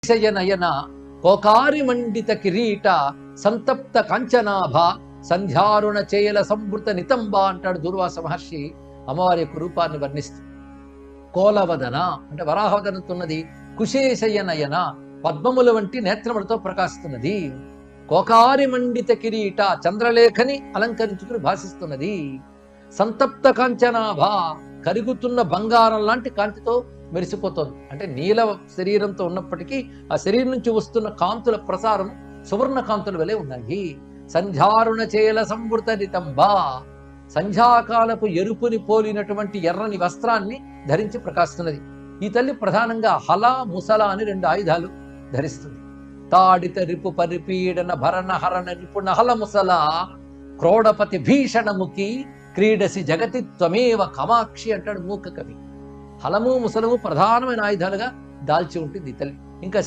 నయన కోకారి మండిత కిరీట సంతప్త కాంచనాభ సంధ్యారుణ చేయల సంవృత నితంబ అంటాడు దూర్వాస మహర్షి అమ్మవారి యొక్క రూపాన్ని వర్ణిస్తూ. కోలవదన అంటే వరాహవదనతున్నది, కుశేషయ నయన పద్మముల వంటి నేత్రములతో ప్రకాశిస్తున్నది, కోకారి మండిత కిరీట చంద్రలేఖని అలంకరించుకుని భాషిస్తున్నది, సంతప్త కాంచనాభ కరుగుతున్న బంగారం లాంటి కాంతితో మెరిసిపోతుంది. అంటే నీల శరీరంతో ఉన్నప్పటికీ ఆ శరీరం నుంచి వస్తున్న కాంతుల ప్రసారం సువర్ణ కాంతుల వలె ఉన్నాయి. సంధ్యారుణ చేయల సంవృత నితంబ సంధ్యాకాలపు ఎరుపుని పోలినటువంటి ఎర్రని వస్త్రాన్ని ధరించి ప్రకాశిస్తున్నది. ఈ తల్లి ప్రధానంగా హల ముసల అని 2 ఆయుధాలు ధరిస్తుంది. తాడిత రిపు పరిపీడన భరణ హరణ నిపుణ హల ముసల క్రోడపతి భీషణముఖి క్రీడసి జగతి త్వమేవ కామాక్షి అంటాడు మూక కవి. హలము ముసలము ప్రధానమైన ఆయుధాలుగా దాల్చి ఉంటుంది ఈ తల్లి. ఇంకా